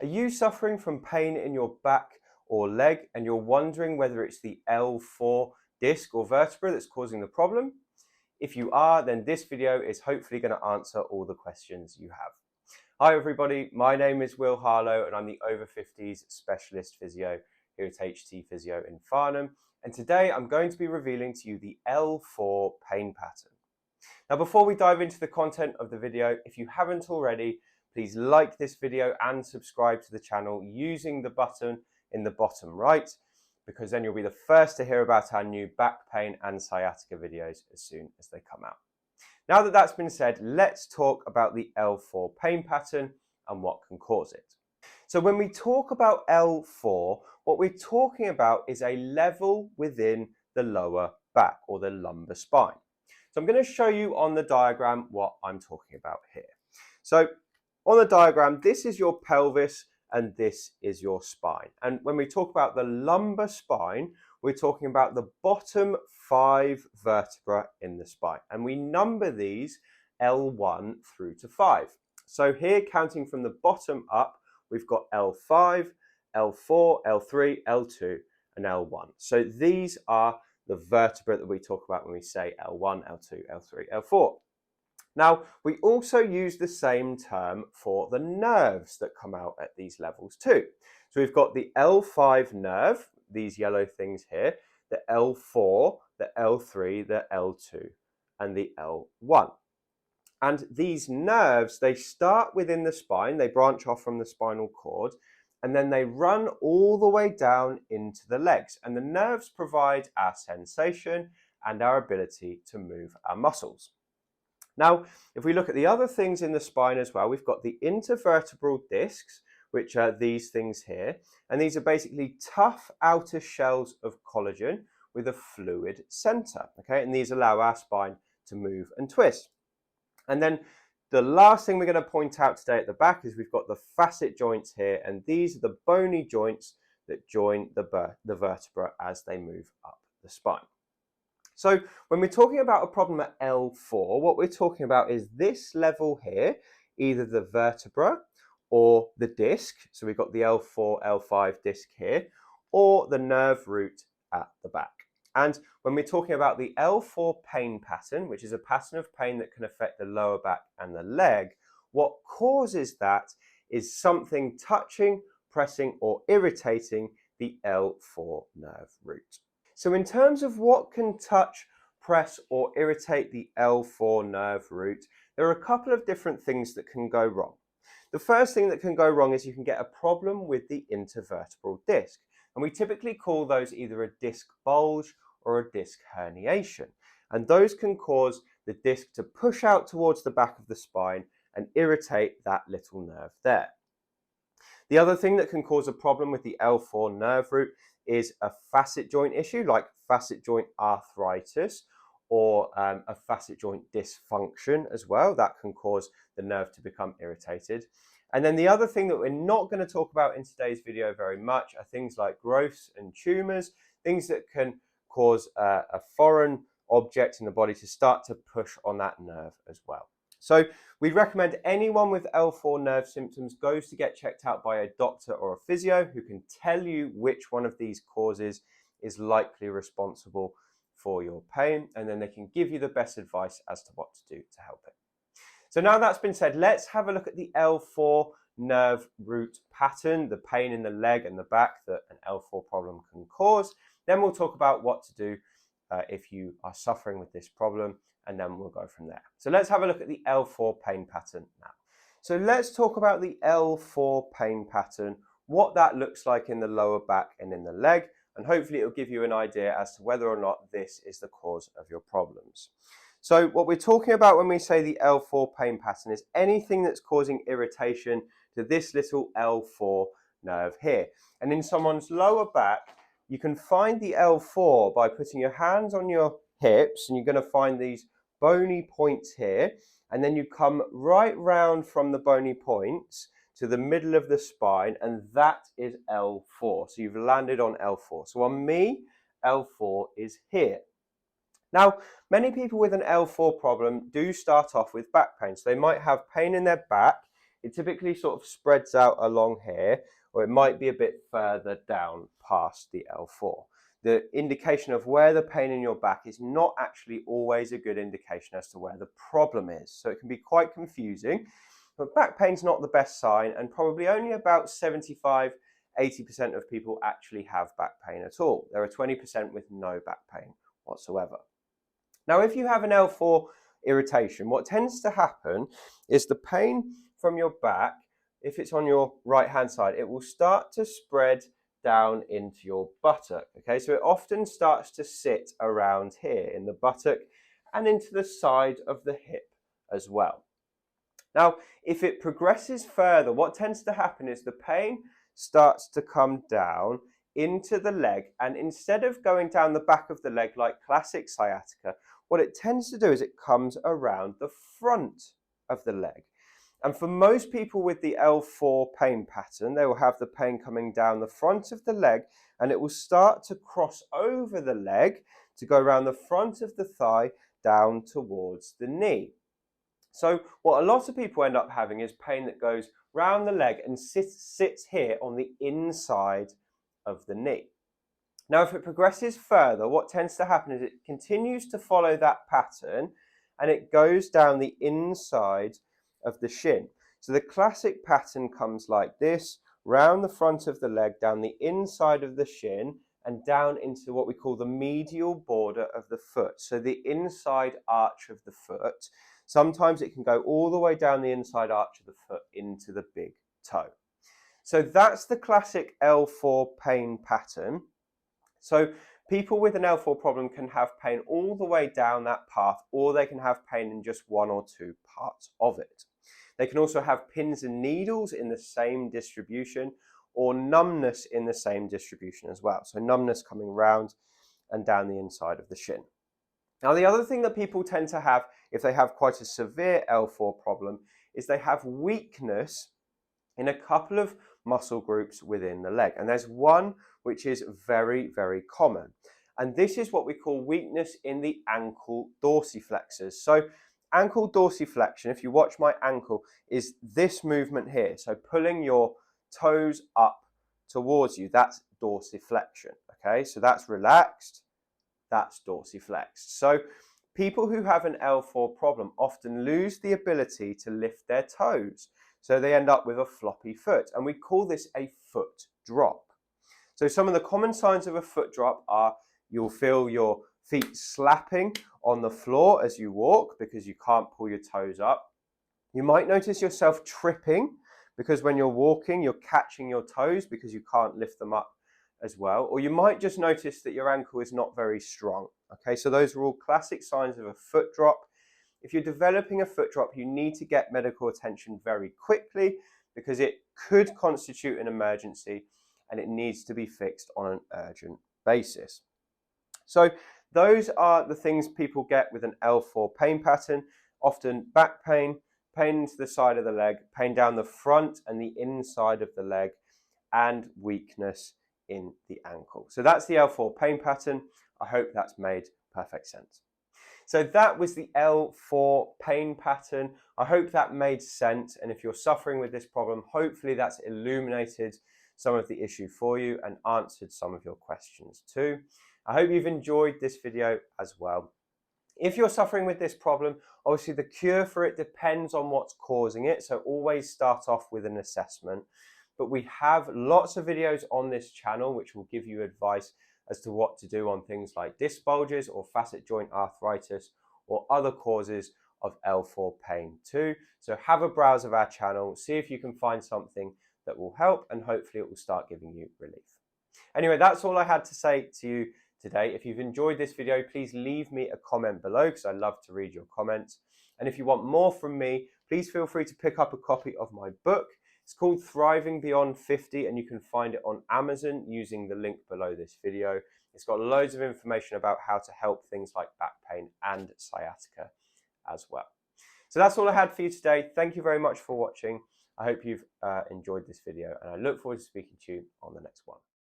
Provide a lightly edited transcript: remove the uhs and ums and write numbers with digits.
Are you suffering from pain in your back or leg and you're wondering whether it's the L4 disc or vertebra that's causing the problem? If you are, then this video is hopefully going to answer all the questions you have. Hi everybody, my name is Will Harlow and I'm the Over-Fifties Specialist Physio here at HT Physio in Farnham. And today I'm going to be revealing to you the L4 pain pattern. Now before we dive into the content of the video, if you haven't already, please like this video and subscribe to the channel using the button in the bottom right, because then you'll be the first to hear about our new back pain and sciatica videos as soon as they come out. Now that that's been said, let's talk about the L4 pain pattern and what can cause it. So when we talk about L4, what we're talking about is a level within the lower back or the lumbar spine. So I'm going to show you on the diagram what I'm talking about here. So on the diagram, this is your pelvis and this is your spine. And when we talk about the lumbar spine, we're talking about the bottom 5 vertebrae in the spine. And we number these L1 through to 5. So here, counting from the bottom up, we've got L5, L4, L3, L2, and L1. So these are the vertebrae that we talk about when we say L1, L2, L3, L4. Now, we also use the same term for the nerves that come out at these levels too. So we've got the L5 nerve, these yellow things here, the L4, the L3, the L2, and the L1. And these nerves, they start within the spine, they branch off from the spinal cord, and then they run all the way down into the legs. And the nerves provide our sensation and our ability to move our muscles. Now, if we look at the other things in the spine as well, we've got the intervertebral discs, which are these things here. And these are basically tough outer shells of collagen with a fluid center. Okay, and these allow our spine to move and twist. And then the last thing we're going to point out today at the back is we've got the facet joints here, and these are the bony joints that join the vertebra as they move up the spine. So when we're talking about a problem at L4, what we're talking about is this level here, either the vertebra or the disc. So we've got the L4, L5 disc here, or the nerve root at the back. And when we're talking about the L4 pain pattern, which is a pattern of pain that can affect the lower back and the leg, what causes that is something touching, pressing, or irritating the L4 nerve root. So in terms of what can touch, press, or irritate the L4 nerve root, there are a couple of different things that can go wrong. The first thing that can go wrong is you can get a problem with the intervertebral disc. And we typically call those either a disc bulge or a disc herniation. And those can cause the disc to push out towards the back of the spine and irritate that little nerve there. The other thing that can cause a problem with the L4 nerve root is a facet joint issue like facet joint arthritis or a facet joint dysfunction as well. That can cause the nerve to become irritated. And then the other thing that we're not going to talk about in today's video very much are things like growths and tumours, things that can cause a foreign object in the body to start to push on that nerve as well. So we recommend anyone with L4 nerve symptoms goes to get checked out by a doctor or a physio who can tell you which one of these causes is likely responsible for your pain, and then they can give you the best advice as to what to do to help it. So now that's been said, let's have a look at the L4 nerve root pattern, the pain in the leg and the back that an L4 problem can cause. Then we'll talk about what to do if you are suffering with this problem, and then we'll go from there. So let's have a look at the L4 pain pattern now. So let's talk about the L4 pain pattern, what that looks like in the lower back and in the leg, and hopefully it will give you an idea as to whether or not this is the cause of your problems. So what we're talking about when we say the L4 pain pattern is anything that's causing irritation to this little L4 nerve here. And in someone's lower back, you can find the L4 by putting your hands on your hips, and you're going to find these bony points here, and then you come right round from the bony points to the middle of the spine, and that is L4. So you've landed on L4. So on me, L4 is here. Now, many people with an L4 problem do start off with back pain. So they might have pain in their back it typically sort of spreads out along here, or it might be a bit further down past the L4. The indication of where the pain in your back is not actually always a good indication as to where the problem is. So it can be quite confusing, but back pain's not the best sign, and probably only about 75–80% of people actually have back pain at all. There are 20% with no back pain whatsoever. Now, if you have an L4 irritation, what tends to happen is the pain from your back, if it's on your right hand side, it will start to spread down into your buttock. Okay, so it often starts to sit around here in the buttock and into the side of the hip as well. Now, if it progresses further, what tends to happen is the pain starts to come down into the leg, and instead of going down the back of the leg like classic sciatica, what it tends to do is it comes around the front of the leg. And for most people with the L4 pain pattern, they will have the pain coming down the front of the leg, and it will start to cross over the leg to go around the front of the thigh down towards the knee. So what a lot of people end up having is pain that goes round the leg and sits here on the inside of the knee. Now, if it progresses further, what tends to happen is it continues to follow that pattern and it goes down the inside of the shin. So the classic pattern comes like this, round the front of the leg, down the inside of the shin, and down into what we call the medial border of the foot. So the inside arch of the foot. Sometimes it can go all the way down the inside arch of the foot into the big toe. So that's the classic L4 pain pattern. So people with an L4 problem can have pain all the way down that path, or they can have pain in just one or two parts of it. They can also have pins and needles in the same distribution, or numbness in the same distribution as well. So numbness coming round and down the inside of the shin. Now, the other thing that people tend to have if they have quite a severe L4 problem is they have weakness in a couple of muscle groups within the leg. And there's one which is very, very common. And this is what we call weakness in the ankle dorsiflexors. So ankle dorsiflexion, if you watch my ankle, is this movement here. So pulling your toes up towards you, that's dorsiflexion. Okay, so that's relaxed, that's dorsiflexed. So people who have an L4 problem often lose the ability to lift their toes. So they end up with a floppy foot, and we call this a foot drop. So some of the common signs of a foot drop are you'll feel your feet slapping on the floor as you walk because you can't pull your toes up. You might notice yourself tripping because when you're walking, you're catching your toes because you can't lift them up as well. Or you might just notice that your ankle is not very strong. Okay, so those are all classic signs of a foot drop. If you're developing a foot drop, you need to get medical attention very quickly because it could constitute an emergency and it needs to be fixed on an urgent basis. So those are the things people get with an L4 pain pattern, often back pain, pain to the side of the leg, pain down the front and the inside of the leg, and weakness in the ankle. So that's the L4 pain pattern. I hope that's made perfect sense. So that was the L4 pain pattern. I hope that made sense. And if you're suffering with this problem, hopefully that's illuminated some of the issue for you and answered some of your questions too. I hope you've enjoyed this video as well. If you're suffering with this problem, obviously the cure for it depends on what's causing it. So always start off with an assessment. But we have lots of videos on this channel which will give you advice as to what to do on things like disc bulges or facet joint arthritis or other causes of L4 pain too. So have a browse of our channel, see if you can find something that will help, and hopefully it will start giving you relief. Anyway, that's all I had to say to you today. If you've enjoyed this video, please leave me a comment below because I love to read your comments. And if you want more from me, please feel free to pick up a copy of my book. It's called Thriving Beyond 50 and you can find it on Amazon using the link below this video. It's got loads of information about how to help things like back pain and sciatica as well. So that's all I had for you today. Thank you very much for watching. I hope you've enjoyed this video and I look forward to speaking to you on the next one.